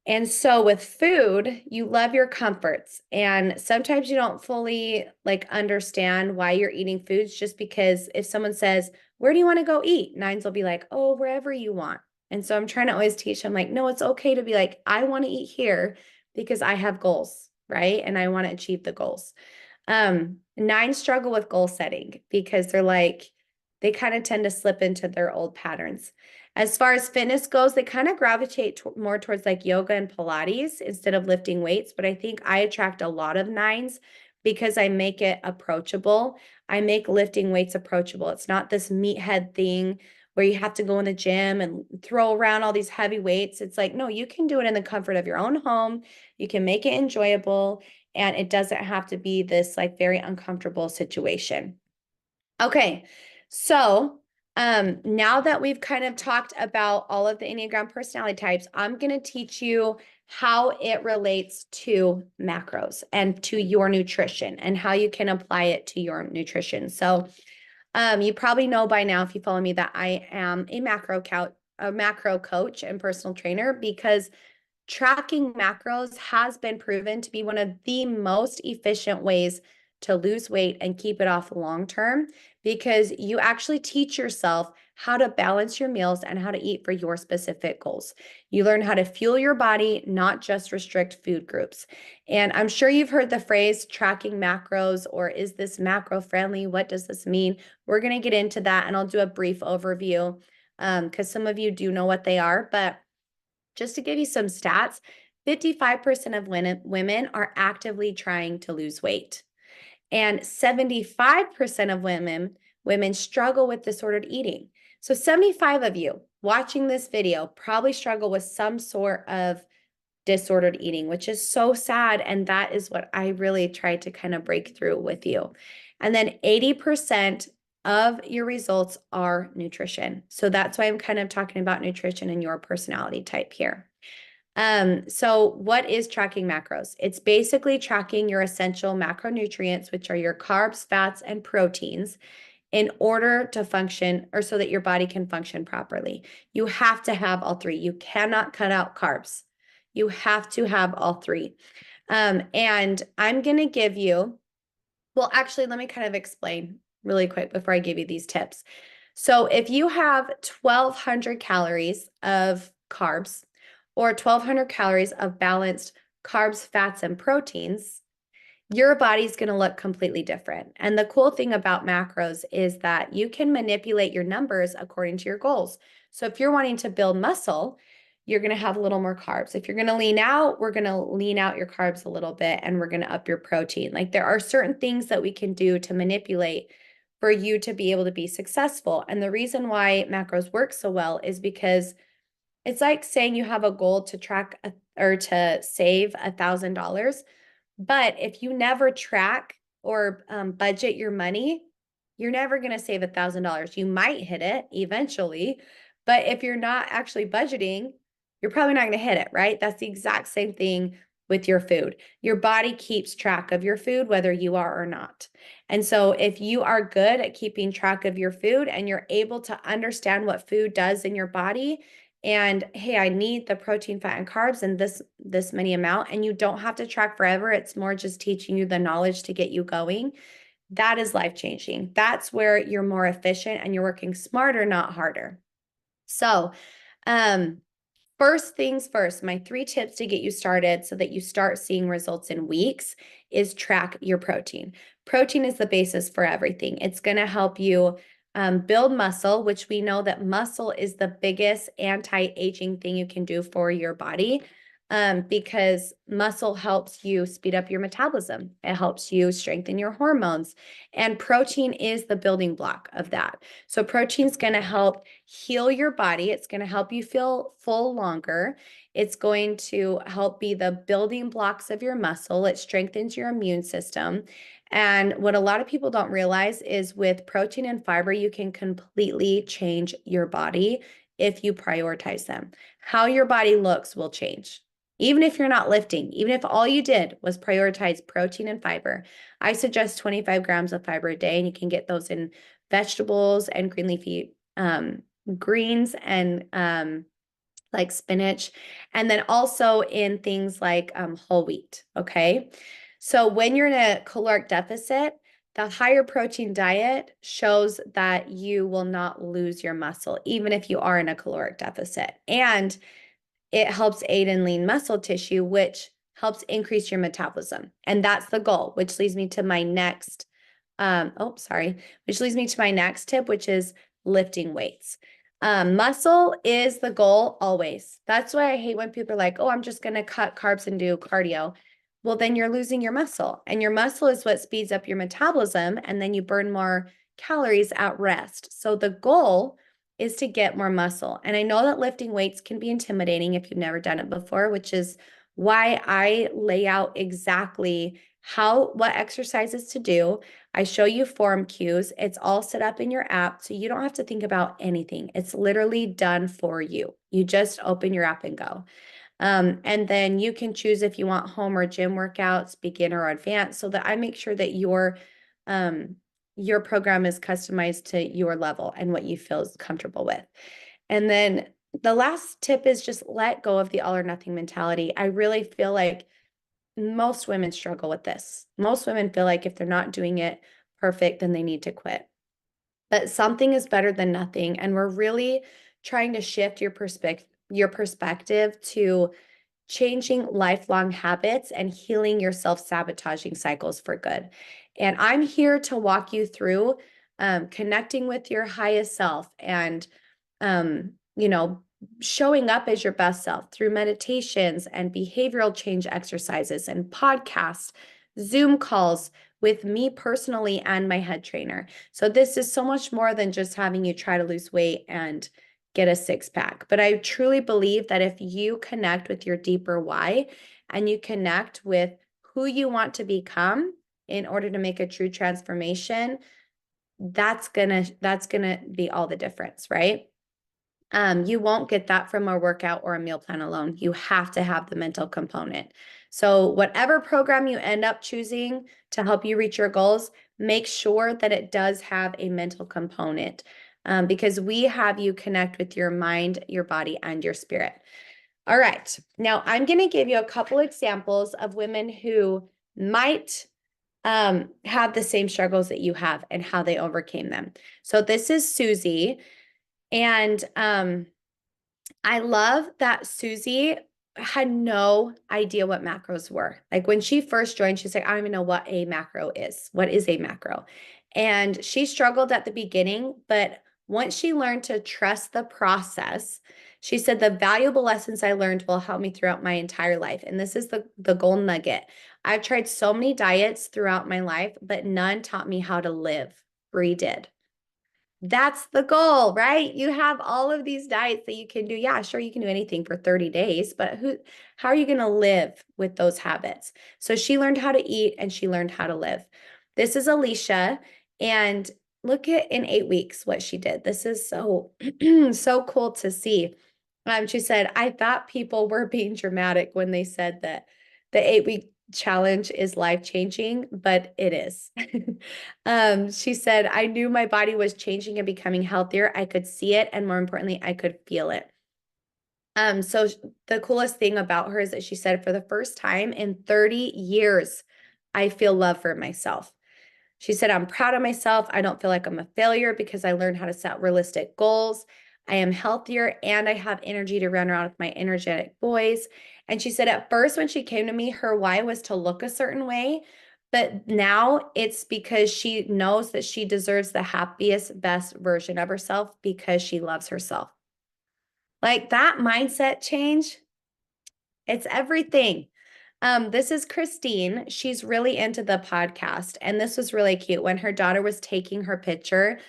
And so with food, you love your comforts, and sometimes you don't fully like understand why you're eating foods, just because if someone says, "Where do you want to go eat?" Nines will be like, "Oh, wherever you want." And so I'm trying to always teach them, like, no, it's okay to be like, I want to eat here because I have goals, right? And I want to achieve the goals. Nines struggle with goal setting because they kind of tend to slip into their old patterns. As far as fitness goes, they kind of gravitate more towards like yoga and Pilates instead of lifting weights. But I think I attract a lot of nines because I make it approachable. I make lifting weights approachable. It's not this meathead thing where you have to go in the gym and throw around all these heavy weights. It's like, no, you can do it in the comfort of your own home. You can make it enjoyable, and it doesn't have to be this like very uncomfortable situation. Okay, so now that we've kind of talked about all of the Enneagram personality types, I'm going to teach you how it relates to macros and to your nutrition and how you can apply it to your nutrition. So you probably know by now, if you follow me, that I am a macro coach and personal trainer, because tracking macros has been proven to be one of the most efficient ways to lose weight and keep it off long term, because you actually teach yourself how to balance your meals and how to eat for your specific goals. You learn how to fuel your body, not just restrict food groups. And I'm sure you've heard the phrase tracking macros, or is this macro friendly? What does this mean? We're going to get into that, and I'll do a brief overview because some of you do know what they are, but just to give you some stats, 55% of women are actively trying to lose weight. And 75% of women struggle with disordered eating. So 75 of you watching this video probably struggle with some sort of disordered eating, which is so sad. And that is what I really tried to kind of break through with you. And then 80% of your results are nutrition. So that's why I'm kind of talking about nutrition and your personality type here. So what is tracking macros? It's basically tracking your essential macronutrients, which are your carbs, fats, and proteins, in order to function, or so that your body can function properly. You have to have all three. You cannot cut out carbs. You have to have all three. And I'm going to give you, well, actually, let me kind of explain really quick before I give you these tips. So if you have 1,200 calories of carbs or 1,200 calories of balanced carbs, fats, and proteins, your body's going to look completely different. And the cool thing about macros is that you can manipulate your numbers according to your goals. So if you're wanting to build muscle, you're going to have a little more carbs. If you're going to lean out, we're going to lean out your carbs a little bit, and we're going to up your protein. Like, there are certain things that we can do to manipulate for you to be able to be successful. And the reason why macros work so well is because it's like saying you have a goal to track or to save $1,000. But if you never track or budget your money, you're never going to save $1,000. You might hit it eventually, but if you're not actually budgeting, you're probably not going to hit it, right? That's the exact same thing with your food. Your body keeps track of your food, whether you are or not. And so if you are good at keeping track of your food and you're able to understand what food does in your body, and hey, I need the protein, fat, and carbs in this many amount, and you don't have to track forever. It's more just teaching you the knowledge to get you going. That is life-changing. That's where you're more efficient and you're working smarter, not harder. So, first things first, my 3 tips to get you started so that you start seeing results in weeks is track your protein. Protein is the basis for everything. It's going to help you build muscle, which we know that muscle is the biggest anti-aging thing you can do for your body, because muscle helps you speed up your metabolism. It helps you strengthen your hormones, and protein is the building block of that. So protein is going to help heal your body. It's going to help you feel full longer. It's going to help be the building blocks of your muscle. It strengthens your immune system. And what a lot of people don't realize is with protein and fiber, you can completely change your body if you prioritize them. How your body looks will change. Even if you're not lifting, even if all you did was prioritize protein and fiber, I suggest 25 grams of fiber a day, and you can get those in vegetables and green leafy greens and like spinach, and then also in things like whole wheat, okay? So when you're in a caloric deficit, the higher protein diet shows that you will not lose your muscle, even if you are in a caloric deficit. And it helps aid in lean muscle tissue, which helps increase your metabolism. And that's the goal, which leads me to my next, which leads me to my next tip, which is lifting weights. Muscle is the goal always. That's why I hate when people are like, oh, I'm just going to cut carbs and do cardio. Well, then you're losing your muscle, and your muscle is what speeds up your metabolism, and then you burn more calories at rest. So the goal is to get more muscle. And I know that lifting weights can be intimidating if you've never done it before, which is why I lay out exactly what exercises to do. I show you form cues. It's all set up in your app, so you don't have to think about anything. It's literally done for you. You just open your app and go. And then you can choose if you want home or gym workouts, beginner or advanced, so that I make sure that your program is customized to your level and what you feel is comfortable with. And then the last tip is just let go of the all or nothing mentality. I really feel like most women struggle with this. Most women feel like if they're not doing it perfect, then they need to quit. But something is better than nothing. And we're really trying to shift your perspective to changing lifelong habits and healing your self-sabotaging cycles for good. And I'm here to walk you through connecting with your highest self and, showing up as your best self through meditations and behavioral change exercises and podcasts, Zoom calls with me personally and my head trainer. So this is so much more than just having you try to lose weight and get a six-pack. But I truly believe that if you connect with your deeper why and you connect with who you want to become in order to make a true transformation, that's gonna be all the difference, right? You won't get that from a workout or a meal plan alone. You have to have the mental component. So whatever program you end up choosing to help you reach your goals, make sure that it does have a mental component, because we have you connect with your mind, your body, and your spirit. All right. Now I'm going to give you a couple examples of women who might have the same struggles that you have and how they overcame them. So this is Susie. And I love that Susie had no idea what macros were. Like when she first joined, she's like, I don't even know what a macro is. What is a macro? And she struggled at the beginning, but once she learned to trust the process, she said the valuable lessons I learned will help me throughout my entire life. And this is the gold nugget. I've tried so many diets throughout my life, but none taught me how to live. Bree did. That's the goal, right? You have all of these diets that you can do. Yeah, sure, you can do anything for 30 days, but how are you going to live with those habits? So she learned how to eat and she learned how to live. This is Alicia, and look at in 8 weeks what she did. This is so so cool to see. She said, I thought people were being dramatic when they said that the 8-week challenge is life-changing, but it is. She said, I knew my body was changing and becoming healthier. I could see it, and more importantly, I could feel it. So the coolest thing about her is that she said, for the first time in 30 years, I feel love for myself. She said, I'm proud of myself. I don't feel like I'm a failure because I learned how to set realistic goals. I am healthier and I have energy to run around with my energetic boys. And she said, at first, when she came to me, her why was to look a certain way. But now it's because she knows that she deserves the happiest, best version of herself because she loves herself. Like that mindset change, it's everything. This is Christine. She's really into the podcast. And this was really cute. When her daughter was taking her picture,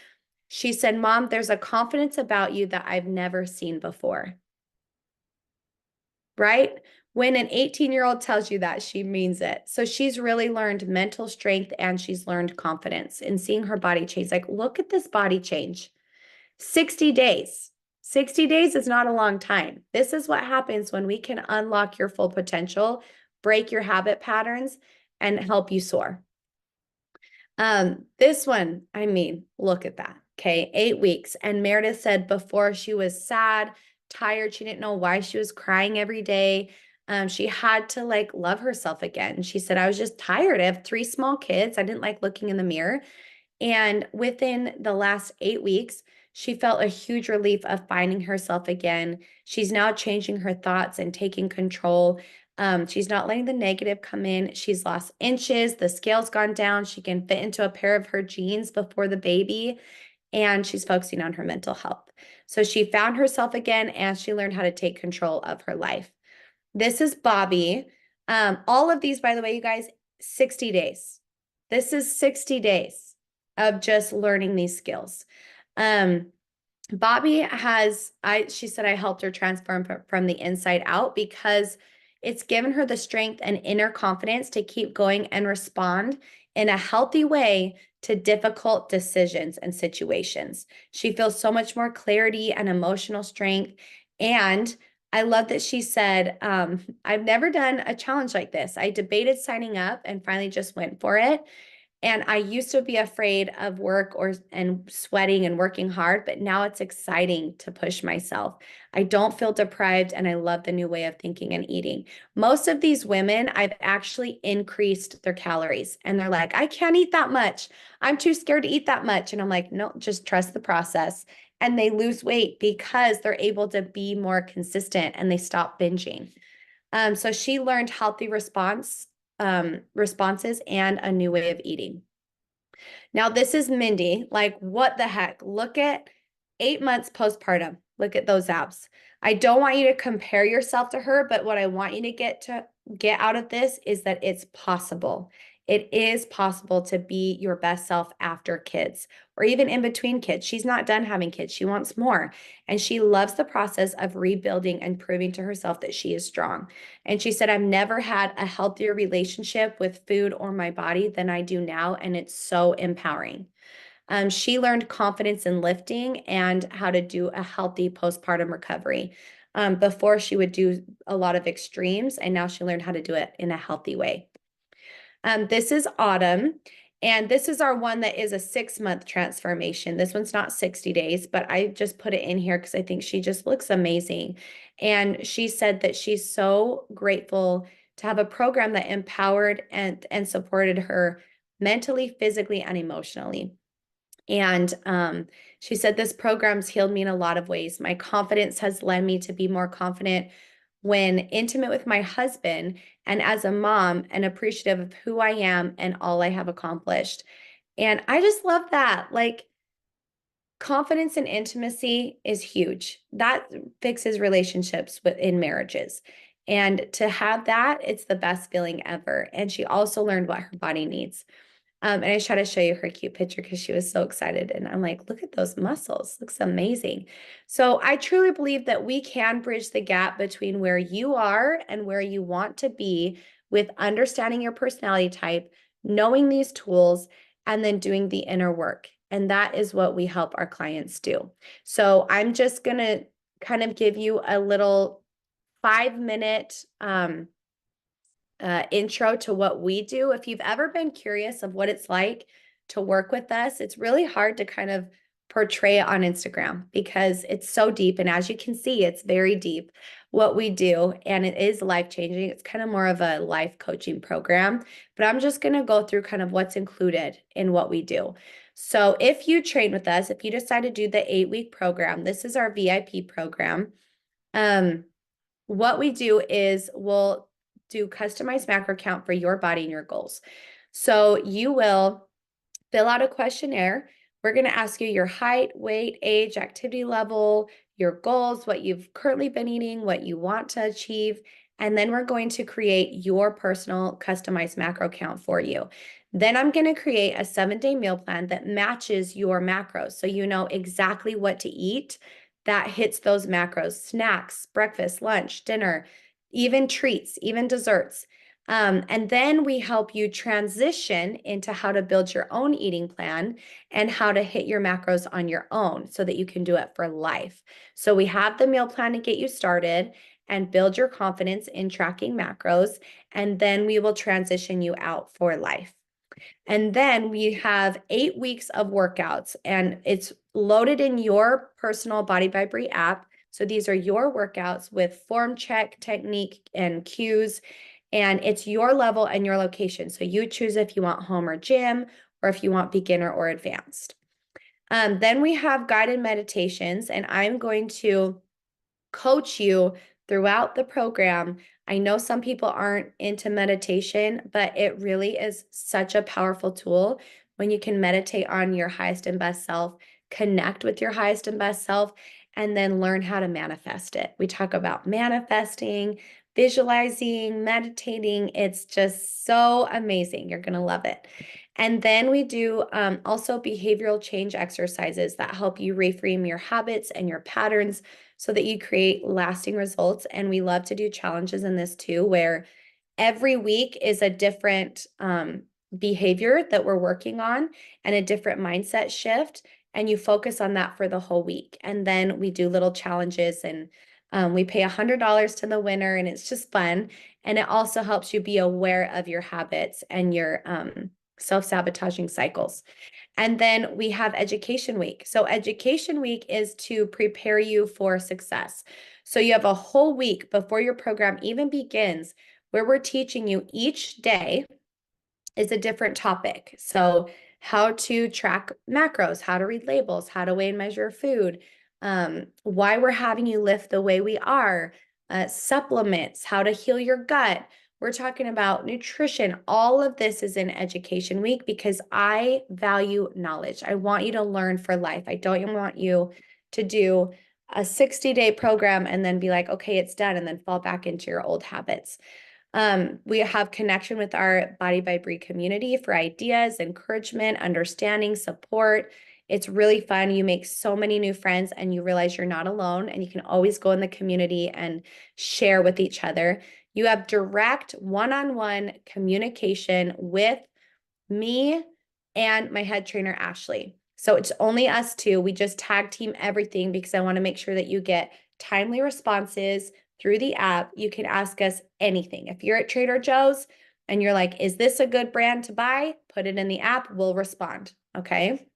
she said, Mom, there's a confidence about you that I've never seen before. Right? When an 18-year-old tells you that, she means it. So she's really learned mental strength and she's learned confidence in seeing her body change. Like, look at this body change. 60 days. 60 days is not a long time. This is what happens when we can unlock your full potential, break your habit patterns, and help you soar. This one, I mean, look at that. Okay, 8 weeks. And Meredith said before she was sad, tired, she didn't know why she was crying every day. She had to like love herself again. She said, I was just tired. I have 3 small kids. I didn't like looking in the mirror. And within the last 8 weeks, she felt a huge relief of finding herself again. She's now changing her thoughts and taking control. She's not letting the negative come in. She's lost inches. The scale's gone down. She can fit into a pair of her jeans before the baby. And she's focusing on her mental health. So she found herself again and she learned how to take control of her life. This is Bobby. All of these, by the way, you guys, 60 days. This is 60 days of just learning these skills. Bobby she said I helped her transform from the inside out because it's given her the strength and inner confidence to keep going and respond in a healthy way to difficult decisions and situations. She feels so much more clarity and emotional strength. And I love that she said, I've never done a challenge like this. I debated signing up and finally just went for it. And I used to be afraid of work and sweating and working hard, but now it's exciting to push myself. I don't feel deprived and I love the new way of thinking and eating. Most of these women, I've actually increased their calories and they're like, I can't eat that much. I'm too scared to eat that much. And I'm like, no, just trust the process. And they lose weight because they're able to be more consistent and they stop binging. So she learned healthy responses and a new way of eating. Now, this is Mindy. Like, what the heck? Look at 8 months postpartum. Look at those abs. I don't want you to compare yourself to her, but what I want you to get out of this is that it's possible. It is possible to be your best self after kids or even in between kids. She's not done having kids. She wants more. And she loves the process of rebuilding and proving to herself that she is strong. And she said, I've never had a healthier relationship with food or my body than I do now. And it's so empowering. She learned confidence in lifting and how to do a healthy postpartum recovery. Before she would do a lot of extremes, and now she learned how to do it in a healthy way. This is Autumn, and this is our one that is a 6-month transformation. This one's not 60 days, but I just put it in here because I think she just looks amazing. And she said that she's so grateful to have a program that empowered and supported her mentally, physically, and emotionally. And she said, this program's healed me in a lot of ways. My confidence has led me to be more confident when intimate with my husband and as a mom and appreciative of who I am and all I have accomplished. And I just love that. Like, confidence and intimacy is huge. That fixes relationships in marriages. And to have that, it's the best feeling ever. And she also learned what her body needs. And I try to show you her cute picture because she was so excited. And I'm like, look at those muscles. Looks amazing. So I truly believe that we can bridge the gap between where you are and where you want to be with understanding your personality type, knowing these tools, and then doing the inner work. And that is what we help our clients do. So I'm just going to kind of give you a little 5-minute intro to what we do. If you've ever been curious of what it's like to work with us, it's really hard to kind of portray it on Instagram because it's so deep. And as you can see, it's very deep what we do, and it is life-changing. It's kind of more of a life coaching program, but I'm just going to go through kind of what's included in what we do. So if you train with us, if you decide to do the 8-week program, this is our VIP program. What we do is we'll do customized macro count for your body and your goals. So you will fill out a questionnaire. We're going to ask you your height, weight, age, activity level, your goals, what you've currently been eating, what you want to achieve. And then we're going to create your personal customized macro count for you. Then I'm going to create a 7-day meal plan that matches your macros. So you know exactly what to eat that hits those macros: snacks, breakfast, lunch, dinner, even treats, even desserts. And then we help you transition into how to build your own eating plan and how to hit your macros on your own so that you can do it for life. So we have the meal plan to get you started and build your confidence in tracking macros. And then we will transition you out for life. And then we have 8 weeks of workouts, and it's loaded in your personal BodyByBree app. So these are your workouts with form check, technique, and cues, and it's your level and your location. So you choose if you want home or gym, or if you want beginner or advanced. Then we have guided meditations, and I'm going to coach you throughout the program. I know some people aren't into meditation, but it really is such a powerful tool when you can meditate on your highest and best self, connect with your highest and best self, and then learn how to manifest it. We talk about manifesting, visualizing, meditating. It's just so amazing. You're going to love it. And then we do also behavioral change exercises that help you reframe your habits and your patterns so that you create lasting results. And we love to do challenges in this too, where every week is a different behavior that we're working on and a different mindset shift. And you focus on that for the whole week. And then we do little challenges, and we pay $100 to the winner, and it's just fun. And it also helps you be aware of your habits and your self-sabotaging cycles. And then we have Education Week. So Education Week is to prepare you for success. So you have a whole week before your program even begins where we're teaching you each day is a different topic. So how to track macros, how to read labels, how to weigh and measure food, why we're having you lift the way we are, supplements, how to heal your gut. We're talking about nutrition. All of this is in Education Week because I value knowledge. I want you to learn for life. I don't want you to do a 60-day program and then be like, okay, it's done, and then fall back into your old habits. We have connection with our BodyByBree community for ideas, encouragement, understanding, support. It's really fun. You make so many new friends and you realize you're not alone, and you can always go in the community and share with each other. You have direct one-on-one communication with me and my head trainer, Ashley. So it's only us two. We just tag team everything because I want to make sure that you get timely responses through the app. You can ask us anything. If you're at Trader Joe's and you're like, is this a good brand to buy? Put it in the app. We'll respond. Okay.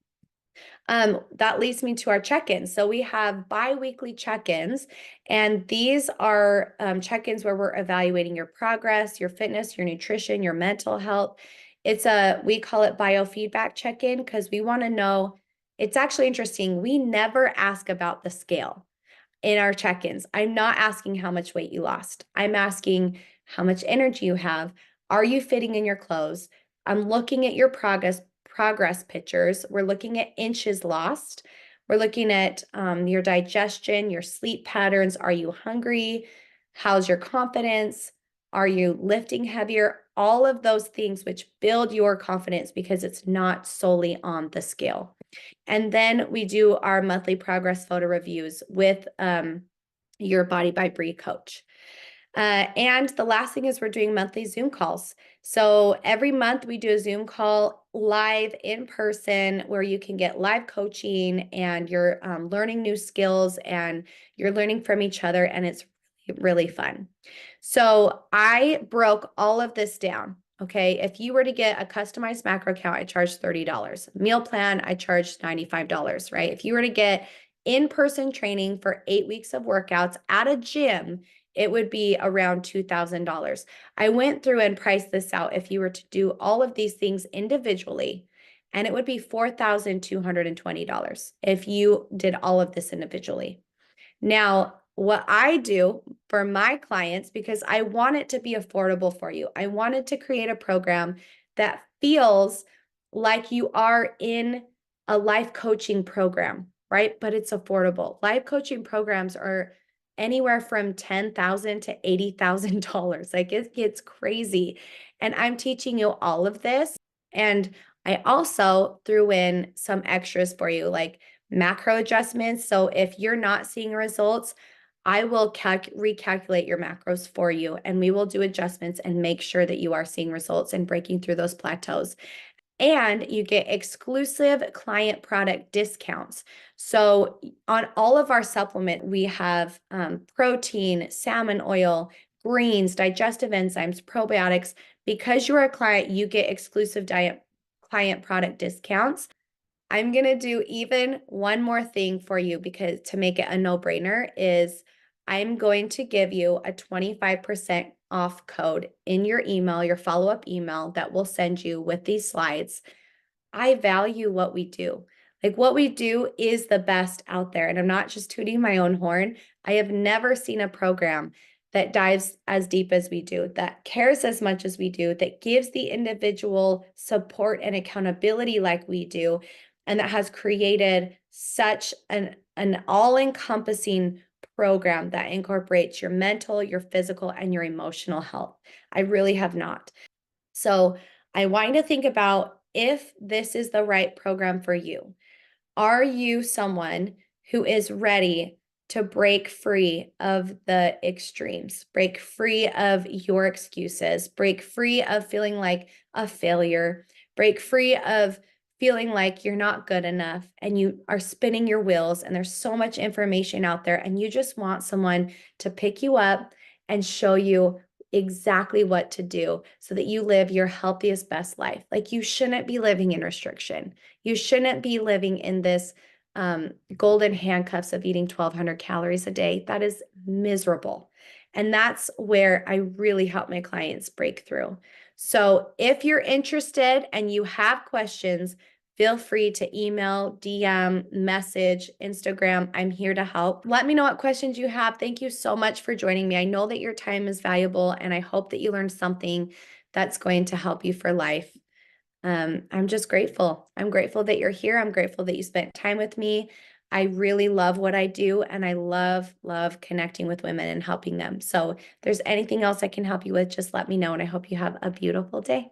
That leads me to our check-ins. So we have bi-weekly check-ins, and these are check-ins where we're evaluating your progress, your fitness, your nutrition, your mental health. We call it biofeedback check-in because we want to know. It's actually interesting. We never ask about the scale in our check-ins. I'm not asking how much weight you lost. I'm asking how much energy you have. Are you fitting in your clothes? I'm looking at your progress pictures. We're looking at inches lost. We're looking at your digestion, your sleep patterns. Are you hungry? How's your confidence? Are you lifting heavier? All of those things which build your confidence because it's not solely on the scale. And then we do our monthly progress photo reviews with your BodyByBree coach. And the last thing is we're doing monthly Zoom calls. So every month we do a Zoom call live in person where you can get live coaching, and you're learning new skills and you're learning from each other, and it's really fun. So I broke all of this down. Okay, if you were to get a customized macro count, I charge $30. Meal plan, I charge $95, right? If you were to get in-person training for 8 weeks of workouts at a gym, it would be around $2,000. I went through and priced this out if you were to do all of these things individually, and it would be $4,220 if you did all of this individually. Now, what I do for my clients, because I want it to be affordable for you, I wanted to create a program that feels like you are in a life coaching program, right? But it's affordable. Life coaching programs are anywhere from $10,000 to $80,000. Like it gets crazy. And I'm teaching you all of this. And I also threw in some extras for you, like macro adjustments. So if you're not seeing results, I will recalculate your macros for you, and we will do adjustments and make sure that you are seeing results and breaking through those plateaus. And you get exclusive client product discounts. So on all of our supplement, we have protein, salmon oil, greens, digestive enzymes, probiotics. Because you're a client, you get exclusive client product discounts. I'm going to do even one more thing for you, because to make it a no-brainer is I'm going to give you a 25% off code in your email, your follow-up email that we'll send you with these slides. I value what we do. Like, what we do is the best out there. And I'm not just tooting my own horn. I have never seen a program that dives as deep as we do, that cares as much as we do, that gives the individual support and accountability like we do, and that has created such an all-encompassing program that incorporates your mental, your physical, and your emotional health. I really have not. So I want you to think about if this is the right program for you. Are you someone who is ready to break free of the extremes, break free of your excuses, break free of feeling like a failure, break free of feeling like you're not good enough and you are spinning your wheels and there's so much information out there and you just want someone to pick you up and show you exactly what to do so that you live your healthiest, best life? Like, you shouldn't be living in restriction. You shouldn't be living in this golden handcuffs of eating 1,200 calories a day. That is miserable. And that's where I really help my clients break through. So if you're interested and you have questions, feel free to email, DM, message, Instagram. I'm here to help. Let me know what questions you have. Thank you so much for joining me. I know that your time is valuable, and I hope that you learned something that's going to help you for life. I'm just grateful. I'm grateful that you're here. I'm grateful that you spent time with me. I really love what I do, and I love connecting with women and helping them. So if there's anything else I can help you with, just let me know, and I hope you have a beautiful day.